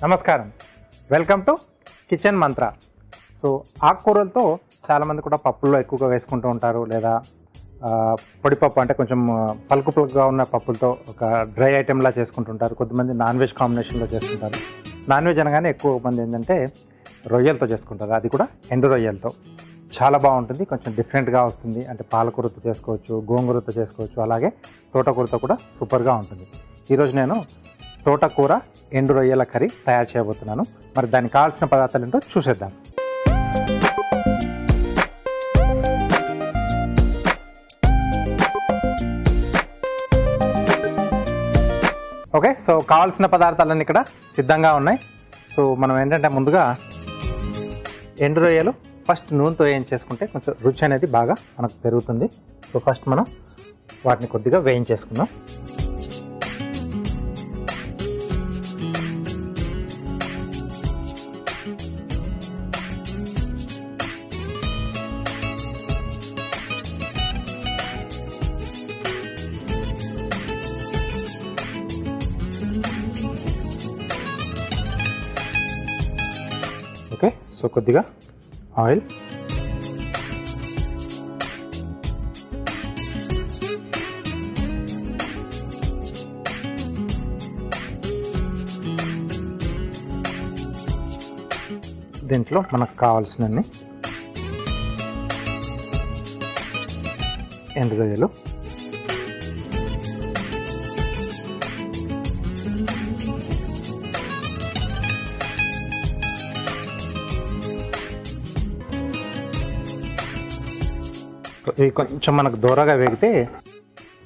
నమస్కారం, welcome to kitchen Mantra. So ఆకుకూరలతో చాలామంది కూడా పప్పుల్లో ఎక్కువగా వేసుకుంటూ ఉంటారు, లేదా పొడిపప్పు అంటే కొంచెం పలుకుగా ఉన్న పప్పులతో ఒక డ్రై ఐటెంలా చేసుకుంటుంటారు. కొంతమంది నాన్ వెజ్ కాంబినేషన్లో చేసుకుంటారు. నాన్ వెజ్ అనగానే ఎక్కువ మంది ఏంటంటే రొయ్యలతో చేసుకుంటారు, అది కూడా ఎండు రొయ్యలతో. చాలా బాగుంటుంది, కొంచెం డిఫరెంట్గా వస్తుంది. అంటే పాలకూరతో చేసుకోవచ్చు, గోంగూరతో చేసుకోవచ్చు, అలాగే తోటకూరతో కూడా సూపర్గా ఉంటుంది. ఈరోజు నేను తోటకూర ఎండు రొయ్యల కర్రీ తయారు చేయబోతున్నాను. మరి దానికి కావాల్సిన పదార్థాలు ఏంటో చూసేద్దాం. ఓకే, సో కావాల్సిన పదార్థాలన్నీ ఇక్కడ సిద్ధంగా ఉన్నాయి. సో మనం ఏంటంటే ముందుగా ఎండు రొయ్యలు ఫస్ట్ నూనెతో వేయించేసుకుంటే కొంచెం రుచి అనేది బాగా మనకు పెరుగుతుంది. సో ఫస్ట్ మనం వాటిని కొద్దిగా వేయించేసుకుందాం. ఓకే, సో కొద్దిగా ఆయిల్, దీంట్లో మనకు కావాల్సినన్ని ఎండు రొయ్యలు, ఇవి కొంచెం మనకు దూరగా వేగితే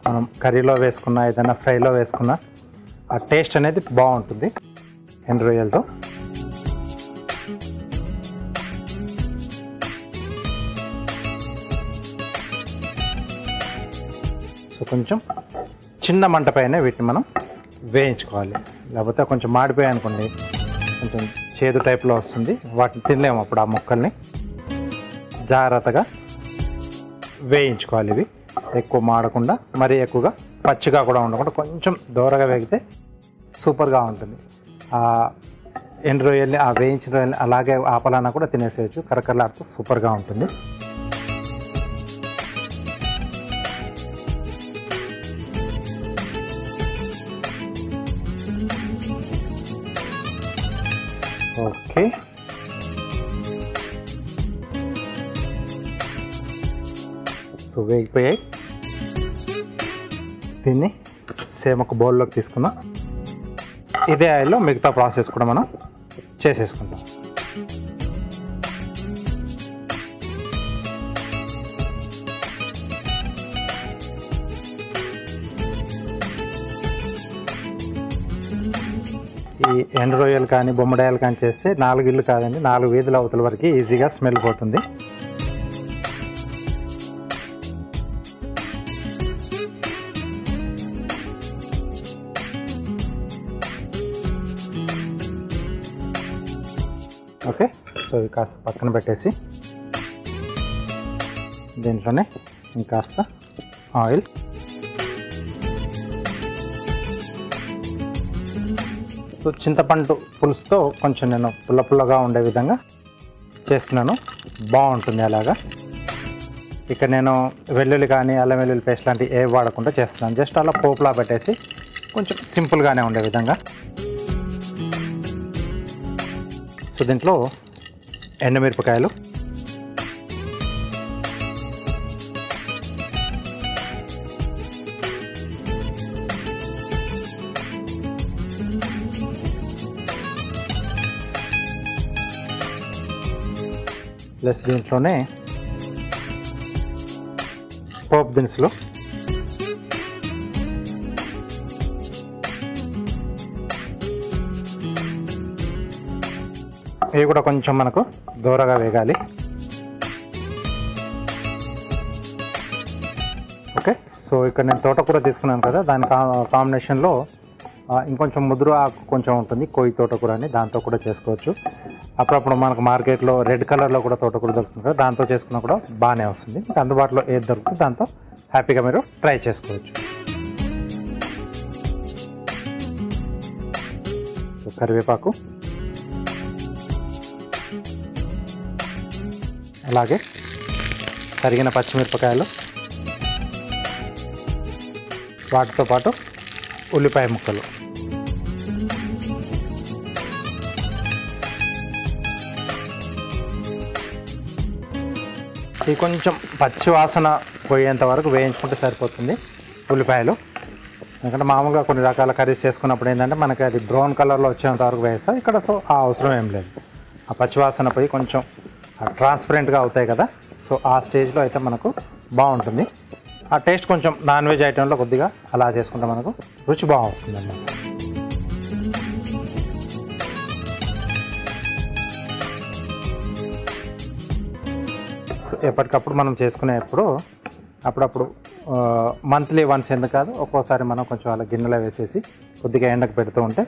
మనం కర్రీలో వేసుకున్నా ఏదైనా ఫ్రైలో వేసుకున్నా ఆ టేస్ట్ అనేది బాగుంటుంది ఎండు రొయ్యలతో. సో కొంచెం చిన్న మంట పైన వీటిని మనం వేయించుకోవాలి, లేకపోతే కొంచెం మాడిపోయాయి అనుకోండి కొంచెం చేదు టైప్లో వస్తుంది, వాటిని తినలేము అప్పుడు ఆ ముక్కల్ని. జాగ్రత్తగా వేయించుకోవాలి. ఇవి ఎక్కువ మాడకుండా, మరీ ఎక్కువగా పచ్చిగా కూడా ఉండకుండా కొంచెం దూరగా వేగితే సూపర్గా ఉంటుంది. ఆ ఎండు రొయ్యల్ని, ఆ వేయించిన రొయ్యల్ని అలాగే ఆపలానా కూడా తినేసేయచ్చు, కరకరలాడుతూ సూపర్గా ఉంటుంది. ఓకే, సో వేగిపోయాయి. దీన్ని సేమ్ ఒక బౌల్లోకి తీసుకుందాం. ఇదే ఆయిల్లో మిగతా ప్రాసెస్ కూడా మనం చేసేసుకుంటాం. ఈ ఎండు రొయ్యలు కానీ బొమ్మడాయలు కానీ చేస్తే 4 ఇళ్ళు కాదండి, 4 వీధుల అవతల వరకు ఈజీగా స్మెల్ పోతుంది. ఓకే, సో ఇవి కాస్త పక్కన పెట్టేసి దీంట్లోనే ఇంకాస్త ఆయిల్, సో చింతపండు పులుసుతో కొంచెం నేను పుల్లగా ఉండే విధంగా చేస్తున్నాను, బాగుంటుంది అలాగా. ఇక్కడ నేను వెల్లుల్లి కానీ అల్లం వెల్లుల్లి పేస్ట్ లాంటివి ఏ వాడకుండా చేస్తున్నాను. జస్ట్ అలా పోపులా పెట్టేసి కొంచెం సింపుల్గానే ఉండే విధంగా. సో దీంట్లో ఎండుమిరపకాయలు, ప్లస్ దీంట్లోనే పోపు దినుసులు, ఇవి కూడా కొంచెం మనకు దూరగా వేగాలి. ఓకే, సో ఇక్కడ నేను తోటకూర తీసుకున్నాను కదా, దాని కాంబినేషన్లో ఇంకొంచెం ముదురు ఆకు కొంచెం ఉంటుంది, కోయి తోటకూర అని, దాంతో కూడా చేసుకోవచ్చు. అప్పుడప్పుడు మనకు మార్కెట్లో రెడ్ కలర్లో కూడా తోటకూర దొరుకుతుంది కదా, దాంతో చేసుకున్నా కూడా బాగానే వస్తుంది. అందుబాటులో ఏది దొరుకుతుంది దాంతో హ్యాపీగా మీరు ట్రై చేసుకోవచ్చు. సో కరివేపాకు, అలాగే తరిగిన పచ్చిమిరపకాయలు, వాటితో పాటు ఉల్లిపాయ ముక్కలు. ఇది కొంచెం పచ్చి వాసన పోయేంత వరకు వేయించుకుంటే సరిపోతుంది ఉల్లిపాయలు. ఎందుకంటే మామూలుగా కొన్ని రకాల కర్రీస్ చేసుకున్నప్పుడు ఏంటంటే మనకి అది బ్రౌన్ కలర్లో వచ్చేంత వరకు వేస్తాం. ఇక్కడ సో ఆ అవసరం ఏం లేదు. ఆ పచ్చివాసన పోయి కొంచెం ట్రాన్స్పరెంట్గా అవుతాయి కదా, సో ఆ స్టేజ్లో అయితే మనకు బాగుంటుంది. ఆ టేస్ట్ కొంచెం నాన్ వెజ్ ఐటెంలో కొద్దిగా అలా చేసుకుంటే మనకు రుచి బాగా వస్తుంది అన్నమాట. సో ఎప్పటికప్పుడు మనం చేసుకునేప్పుడు అప్పుడప్పుడు మంత్లీ వన్స్ ఎందుకు కాదు, ఒక్కోసారి మనం కొంచెం అలా గిన్నెలో వేసేసి కొద్దిగా ఎండకు పెడుతూ ఉంటే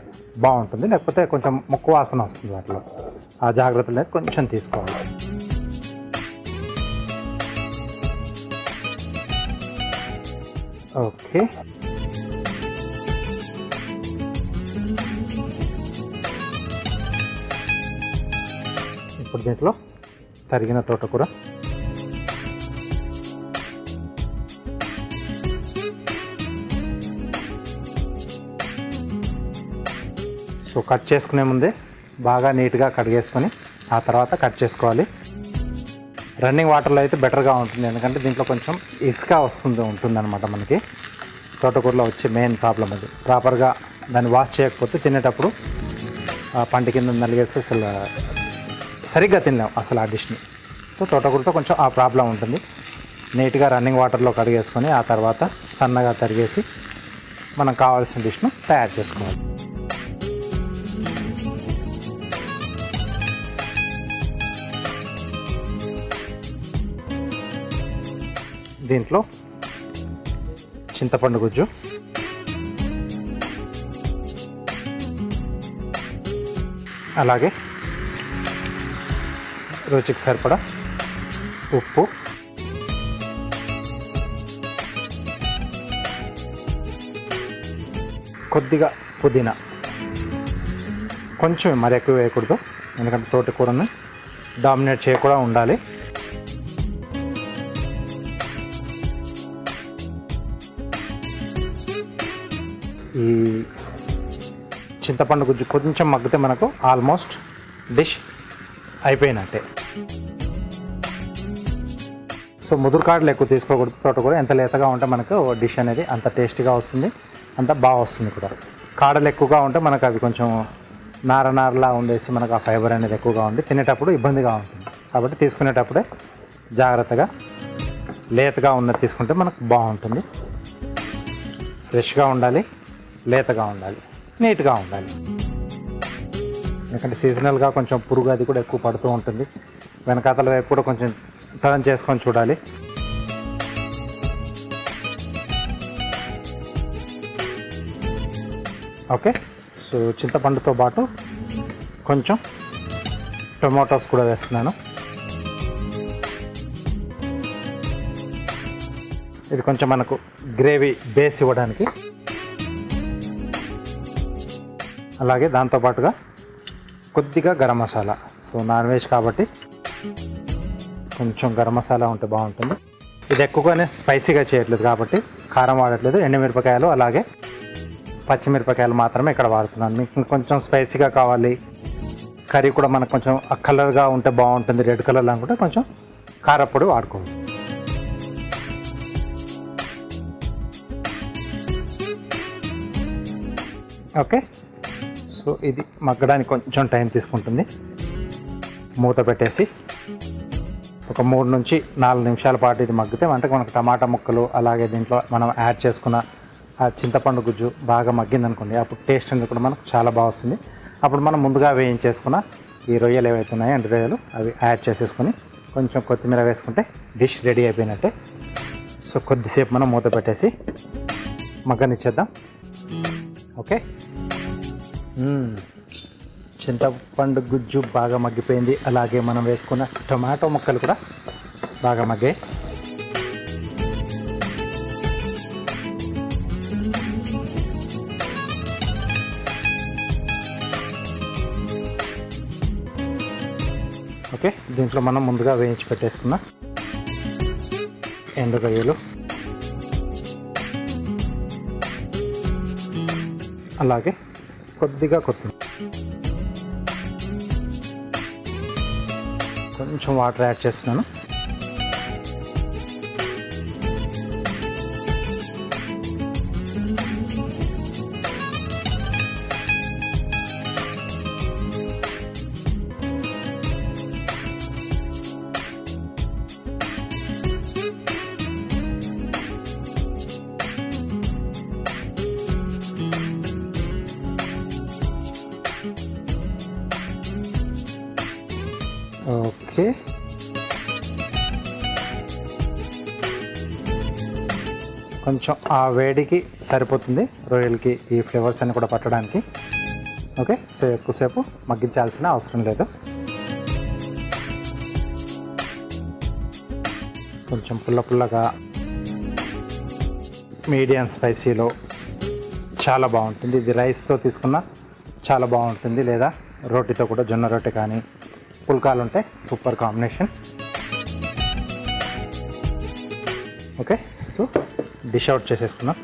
బాగుంటుంది. లేకపోతే కొంచెం ముక్కు వాసన వస్తుంది వాటిలో. ఆ జాగ్రత్తలు అనేది కొంచెం తీసుకోవాలి. ఓకే, ఇప్పుడు దీంట్లో తరిగిన తోటకూర, సో కట్ చేసుకునే ముందే బాగా నీట్గా కడిగేసుకొని ఆ తర్వాత కట్ చేసుకోవాలి. రన్నింగ్ వాటర్లో అయితే బెటర్గా ఉంటుంది, ఎందుకంటే దీంట్లో కొంచెం ఇసుక ఉంటుందన్నమాట. మనకి తోటకూరలో వచ్చే మెయిన్ ప్రాబ్లం అది. ప్రాపర్గా దాన్ని వాష్ చేయకపోతే తినేటప్పుడు పంట కింద నలిగేస్తే అసలు సరిగ్గా తినలేం అసలు ఆ డిష్ని. సో తోటకూరతో కొంచెం ఆ ప్రాబ్లం ఉంటుంది. నీట్గా రన్నింగ్ వాటర్లో కడిగేసుకొని ఆ తర్వాత సన్నగా తరిగేసి మనం కావాల్సిన డిష్ను తయారు చేసుకోవాలి. దీంట్లో చింతపండు గుజ్జు, అలాగే రుచికి సరిపడా ఉప్పు, కొద్దిగా పుదీనా, కొంచెం మరి ఎక్కువ వేయకూడదు ఎందుకంటే తోటకూరని డామినేట్ చేయకుండా ఉండాలి. ఈ చింతపండు గుజ్జు కొంచెం మగ్గితే మనకు ఆల్మోస్ట్ డిష్ అయిపోయినట్టే. సో ముదురుకాడలు ఎక్కువ తీసుకోకూడదు. తోటకూర ఎంత లేతగా ఉంటే మనకు డిష్ అనేది అంత టేస్టీగా వస్తుంది, అంత బాగా వస్తుంది కూడా. కాడలు ఎక్కువగా ఉంటే మనకు అవి కొంచెం నారలా ఉండేసి మనకు ఆ ఫైబర్ అనేది ఎక్కువగా ఉండి తినేటప్పుడు ఇబ్బందిగా ఉంటుంది. కాబట్టి తీసుకునేటప్పుడే జాగ్రత్తగా లేతగా ఉన్నది తీసుకుంటే మనకు బాగుంటుంది. ఫ్రెష్గా ఉండాలి, లేతగా ఉండాలి, నీట్గా ఉండాలి. ఎందుకంటే సీజనల్గా కొంచెం పురుగు అది కూడా ఎక్కువ పడుతూ ఉంటుంది. వెనకాతల వైపు కూడా కొంచెం టర్న్ చేసుకొని చూడాలి. ఓకే, సో చింతపండుతో పాటు కొంచెం టొమాటోస్ కూడా వేస్తున్నాను. ఇది కొంచెం మనకు గ్రేవీ బేస్ ఇవ్వడానికి. అలాగే దాంతోపాటుగా కొద్దిగా garam masala. So non veg కాబట్టి కొంచెం గరం మసాలా ఉంటే బాగుంటుంది. ఇది ఎక్కువగానే స్పైసీగా చేయట్లేదు కాబట్టి కారం వాడట్లేదు. ఎండుమిరపకాయలు అలాగే పచ్చిమిరపకాయలు మాత్రమే ఇక్కడ వాడుతున్నాను. మీకు కొంచెం స్పైసీగా కావాలి, కర్రీ కూడా మనకు కొంచెం కలర్గా ఉంటే బాగుంటుంది, రెడ్ కలర్లో అనుకుంటే కొంచెం కారపొడి వాడుకోవాలి. ఓకే, సో ఇది మగ్గడానికి కొంచెం టైం తీసుకుంటుంది. మూత పెట్టేసి ఒక 3 నుంచి 4 నిమిషాల పాటు ఇది మగ్గితే అంటే మనకు టమాటా ముక్కలు అలాగే దీంట్లో మనం యాడ్ చేసుకున్న ఆ చింతపండు గుజ్జు బాగా మగ్గిందనుకోండి, అప్పుడు టేస్ట్ అనేది కూడా మనకు చాలా బాగా వస్తుంది. అప్పుడు మనం ముందుగా వేయించేసుకున్న ఈ రొయ్యలు ఏవైతే ఉన్నాయో ఎండు రొయ్యలు అవి యాడ్ చేసేసుకొని కొంచెం కొత్తిమీర వేసుకుంటే డిష్ రెడీ అయిపోయినట్టే. సో కొద్దిసేపు మనం మూత పెట్టేసి మగ్గనిచ్చేద్దాం. ఓకే, చింతపండు గుజ్జు బాగా మగ్గిపోయింది. అలాగే మనం వేసుకున్న టొమాటో ముక్కలు కూడా బాగా మగ్గాయి. ఓకే, దీంట్లో మనం ముందుగా వేయించి పెట్టేసుకున్న ఎండు రొయ్యలు, అలాగే కొద్దిగా కొత్తిమీర, కొంచెం వాటర్ యాడ్ చేస్తున్నాను. ఓకే, కొంచెం ఆ వేడికి సరిపోతుంది రొయ్యలకి ఈ ఫ్లేవర్స్ అన్ని కూడా పట్టడానికి. ఓకే, సో ఎక్కువసేపు మగ్గించాల్సిన అవసరం లేదు. కొంచెం పుల్లగా మీడియం స్పైసీలో చాలా బాగుంటుంది. ఇది రైస్తో తీసుకున్న చాలా బాగుంటుంది, లేదా రోటీతో కూడా, జొన్న రొట్టె కానీ పుల్కాలు ఉంటే super combination. Okay, so dish out చేసేసుకున్నాం.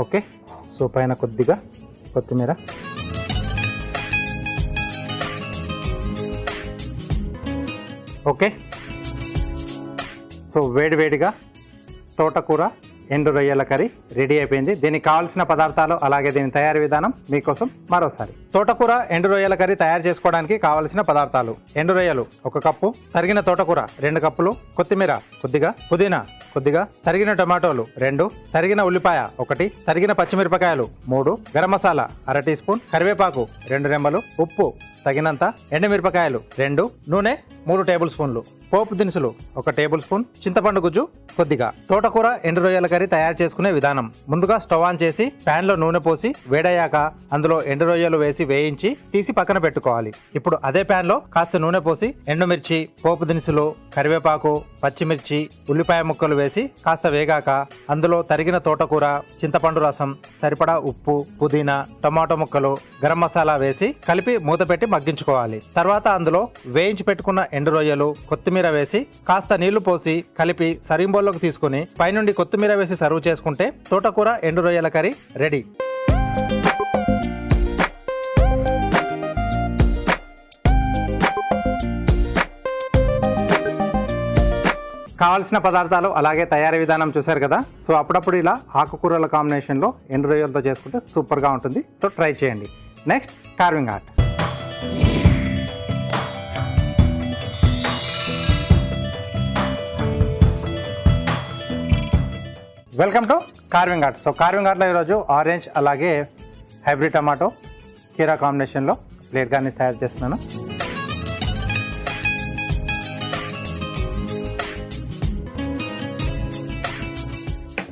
ఓకే, సో పైన కొద్దిగా కొత్తిమీర, ఓకే, సో వేడివేడిగా తోటకూర ఎండు రొయ్యల కర్రీ రెడీ అయిపోయింది. దీనికి కావాల్సిన పదార్థాలు అలాగే దీని తయారీ విధానం మీకోసం మరోసారి. తోటకూర ఎండు రొయ్యల కర్రీ తయారు చేసుకోవడానికి కావలసిన పదార్థాలు: ఎండు రొయ్యలు 1 కప్పు, తరిగిన తోటకూర 2 కప్పులు, కొత్తిమీర కొద్దిగా, పుదీనా కొద్దిగా, తరిగిన టమాటోలు 2, తరిగిన ఉల్లిపాయ 1, తరిగిన పచ్చిమిరపకాయలు 3, గరం మసాలా 1/2 టీ స్పూన్, కరివేపాకు 2 రెమ్మలు, ఉప్పు తగినంత, ఎండుమిరపకాయలు 2, నూనె 3 టేబుల్ స్పూన్లు, పోపు దినుసులు 1 టేబుల్ స్పూన్, చింతపండు గుజ్జు కొద్దిగా. తోటకూర ఎండు రొయ్యల కర్రీ తయారు చేసుకునే విధానం: ముందుగా స్టవ్ ఆన్ చేసి ప్యాన్ లో నూనె పోసి వేడయ్యాక అందులో ఎండు రొయ్యలు వేసి వేయించి తీసి పక్కన పెట్టుకోవాలి. ఇప్పుడు అదే ప్యాన్ లో కాస్త నూనె పోసి ఎండుమిర్చి, పోపు దినుసులు, కరివేపాకు, పచ్చిమిర్చి, ఉల్లిపాయ ముక్కలు వేసి కాస్త వేగాక అందులో తరిగిన తోటకూర, చింతపండు రసం, సరిపడా ఉప్పు, పుదీనా, టమాటో ముక్కలు, గరం మసాలా వేసి కలిపి మూత పెట్టి మగ్గించుకోవాలి. తర్వాత అందులో వేయించి పెట్టుకున్న ఎండు రొయ్యలు, కొత్తిమీర వేసి కాస్త నీళ్లు పోసి కలిపి సర్వింగ్ బౌల్లోకి తీసుకుని పైనుండి కొత్తిమీర వేసి సర్వ్ చేసుకుంటే తోటకూర ఎండు రొయ్యల కర్రీ రెడీ. కావాల్సిన పదార్థాలు అలాగే తయారీ విధానం చూశారు కదా. సో అప్పుడప్పుడు ఇలా ఆకుకూరల కాంబినేషన్లో ఎండు రొయ్యలతో చేసుకుంటే సూపర్గా ఉంటుంది. సో ట్రై చేయండి. Next, carving art. Welcome to carving art. So carving ఆర్ట్లో ఈరోజు ఆరెంజ్ అలాగే హైబ్రిడ్ టమాటో కీరా కాంబినేషన్లో ప్లేట్ గార్నిష్ తయారు చేస్తున్నాను.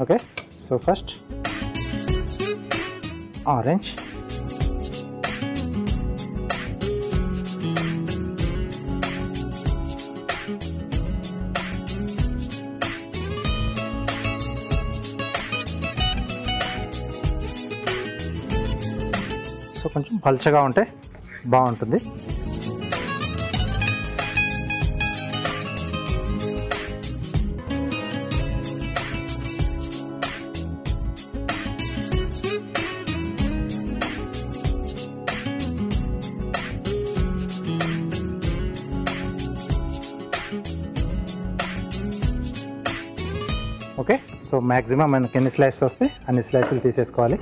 Okay, so first orange, so కొంచెం పల్చగా ఉంటే బాగుంటుంది. ఓకే, సో మ్యాక్సిమం మనకి ఎన్ని స్లైసెస్ వస్తే అన్ని స్లైసులు తీసేసుకోవాలి.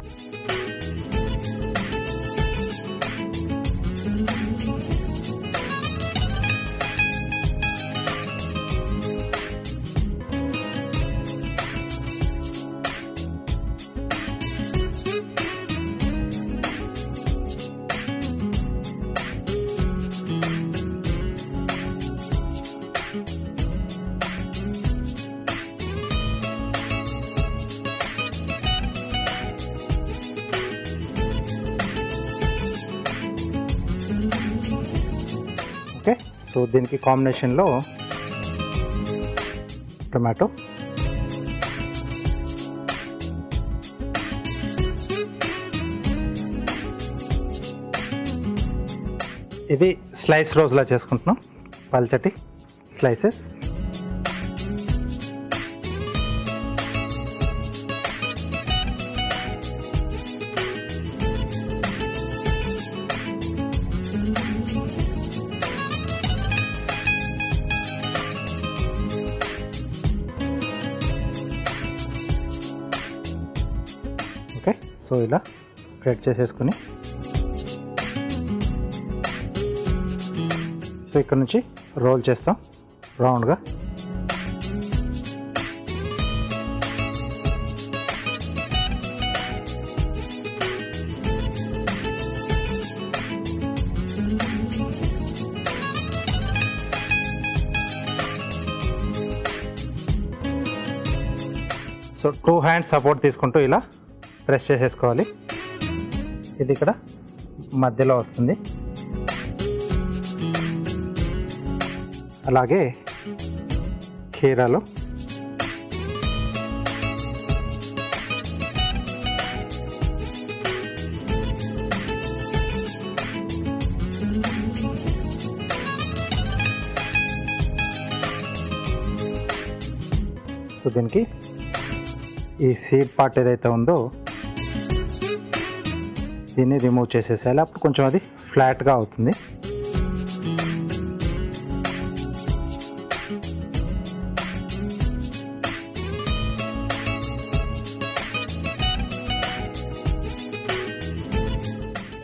సో దీనికి కాంబినేషన్లో టొమాటో, ఇది స్లైస్ రోజులా చేసుకుంటున్నాం, పల్చటి స్లైసెస్. ఓకే, సో ఇలా స్ప్రెడ్ చేసేసుకుని సో ఇక్కడ నుంచి రోల్ చేస్తాం రౌండ్గా. సో 2 హ్యాండ్స్ సపోర్ట్ తీసుకుంటూ ఇలా ప్రెస్ చేసేసుకోవాలి. ఇది ఇక్కడ మధ్యలో వస్తుంది. అలాగే కీరాలు, సో దీనికి ఈ సీడ్ పార్ట్ ఏదైతే ఉందో దీన్ని రిమూవ్ చేసేసేయాలి. అప్పుడు కొంచెం అది ఫ్లాట్గా అవుతుంది.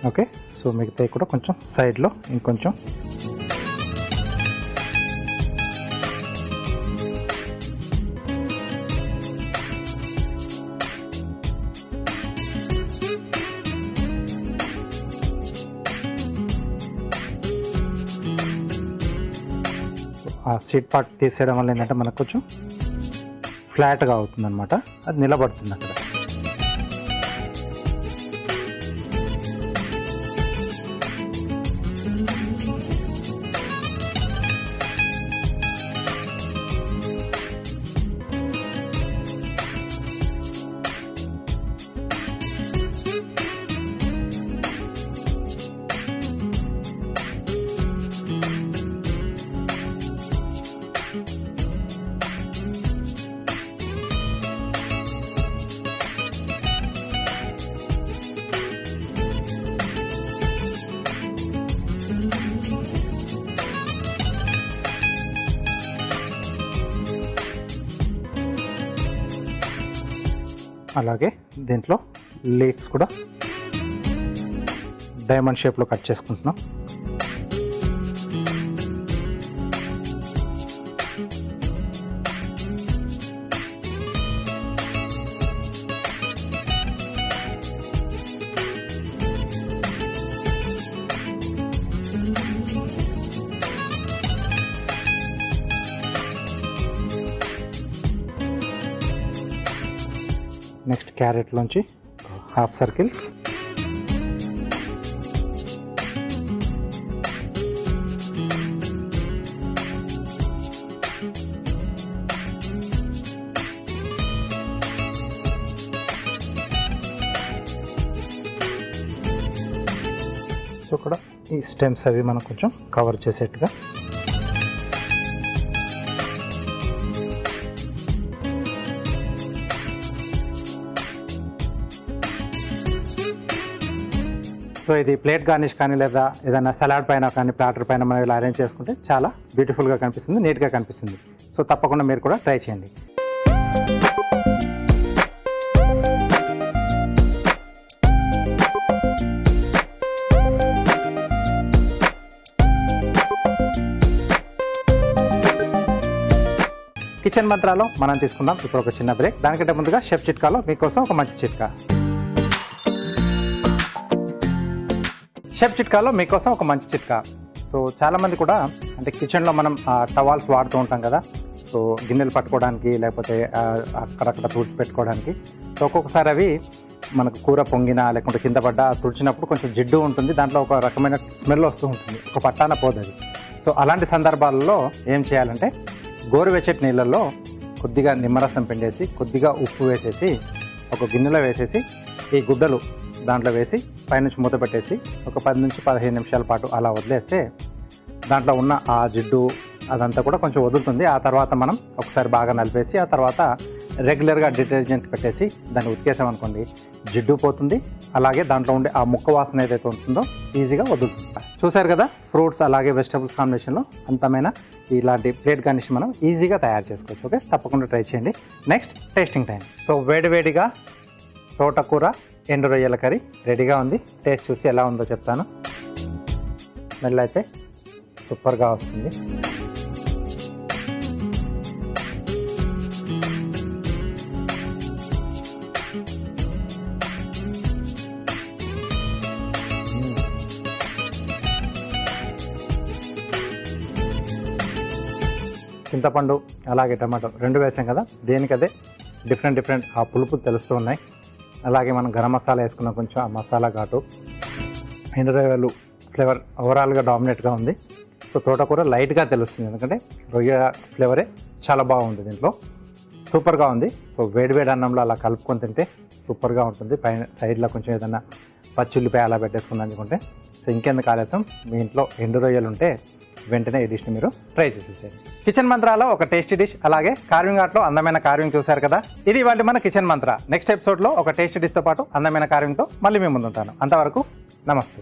ఓకే, సో మిగతాయి కూడా కొంచెం సైడ్లో ఇంకొంచెం. ఆ సీడ్ పార్ట్ తీసేయడం వల్ల ఏంటంటే మనకు కొంచెం ఫ్లాట్గా అవుతుంది అనమాట, అది నిలబడుతుంది అక్కడ. అలాగే దీంట్లో లీవ్స్ కూడా డైమండ్ షేప్లో కట్ చేసుకుంటున్నాం. నెక్స్ట్ క్యారెట్లోంచి హాఫ్ సర్కిల్స్, సో కూడా ఈ స్టెమ్స్ అవి మనం కొంచెం కవర్ చేసేట్టుగా. సో ఇది ప్లేట్ గార్నిష్ కానీ లేదా ఏదైనా సలాడ్ పైన కానీ ప్లాటర్ పైన మనం ఇలా అరేంజ్ చేసుకుంటే చాలా బ్యూటిఫుల్గా కనిపిస్తుంది, నీట్గా కనిపిస్తుంది. సో తప్పకుండా మీరు కూడా ట్రై చేయండి. కిచెన్ మంత్రాలో మనం తీసుకుందాం ఇప్పుడు ఒక చిన్న బ్రేక్. దానికంటే ముందుగా షెఫ్ చిట్కాలో మీకోసం ఒక మంచి చిట్కా. షెఫ్ చిట్కాలో మీకోసం ఒక మంచి చిట్కా. సో చాలామంది కూడా అంటే కిచెన్లో మనం టవాల్స్ వాడుతూ ఉంటాం కదా, సో గిన్నెలు పట్టుకోవడానికి లేకపోతే అక్కడక్కడ తుడిచి పెట్టుకోవడానికి. సో ఒక్కొక్కసారి అవి మనకు కూర పొంగినా లేకుంటే కింద పడ్డా తుడిచినప్పుడు కొంచెం జిడ్డు ఉంటుంది, దాంట్లో ఒక రకమైన స్మెల్ వస్తూ ఉంటుంది, ఒక పట్టాన పోదు అది. సో అలాంటి సందర్భాలలో ఏం చేయాలంటే గోరువెచ్చటి నీళ్ళల్లో కొద్దిగా నిమ్మరసం పిండేసి కొద్దిగా ఉప్పు వేసేసి ఒక గిన్నెలో వేసేసి ఈ గుడ్డలు దాంట్లో వేసి పైనుంచి మూత పెట్టేసి ఒక 10 నుంచి 15 నిమిషాల పాటు అలా వదిలేస్తే దాంట్లో ఉన్న ఆ జిడ్డు అదంతా కూడా కొంచెం వదులుతుంది. ఆ తర్వాత మనం ఒకసారి బాగా నలిపేసి ఆ తర్వాత రెగ్యులర్గా డిటర్జెంట్ పెట్టేసి దాన్ని ఉతికేసామనుకోండి, జిడ్డు పోతుంది, అలాగే దాంట్లో ఉండే ఆ ముక్క వాసన ఏదైతే ఉంటుందో ఈజీగా వదులుతుంది. చూసారు కదా, ఫ్రూట్స్ అలాగే వెజిటబుల్స్ కాంబినేషన్లో అంతమైన ఇలాంటి ప్లేట్ గార్నిష్ మనం ఈజీగా తయారు చేసుకోవచ్చు. ఓకే, తప్పకుండా ట్రై చేయండి. Next tasting time. సో వేడివేడిగా తోటకూర ఎండు రొయ్యల కర్రీ రెడీగా ఉంది. టేస్ట్ చూసి ఎలా ఉందో చెప్తాను. స్మెల్ అయితే సూపర్గా వస్తుంది. చింతపండు అలాగే టమాటో 2 వేసాం కదా, దేనికదే డిఫరెంట్ ఆ పులుపు తెలుస్తూ ఉన్నాయి. అలాగే మనం గరం మసాలా వేసుకున్న కొంచెం ఆ మసాలా ఘాటు, ఎండు రొయ్యలు ఫ్లేవర్ ఓవరాల్గా డామినేట్గా ఉంది. సో తోటకూర లైట్గా తెలుస్తుంది, ఎందుకంటే రొయ్య ఫ్లేవరే చాలా బాగుంది దీంట్లో, సూపర్గా ఉంది. సో వేడివేడి అన్నంలో అలా కలుపుకొని తింటే సూపర్గా ఉంటుంది. పైన సైడ్లో కొంచెం ఏదైనా పచ్చిల్లిపాయ అలా పెట్టేసుకుంది అనుకుంటే. సో ఇంకెందుకు ఆలస్యం, మీ ఇంట్లో ఎండు రొయ్యలు ఉంటే వెంటనే ఈ డిష్ని మీరు ట్రై చేసేసారు. కిచెన్ మంత్రాలో ఒక టేస్టీ డిష్ అలాగే కార్వింగ్ ఆర్ట్లో అందమైన కార్వింగ్ చూశారు కదా. ఇది ఇవాళ మన కిచెన్ మంత్ర. నెక్స్ట్ ఎపిసోడ్లో ఒక టేస్టీ డిష్తో పాటు అందమైన కార్వింగ్తో మళ్ళీ మీ ముందుంటాను. అంతవరకు నమస్తే.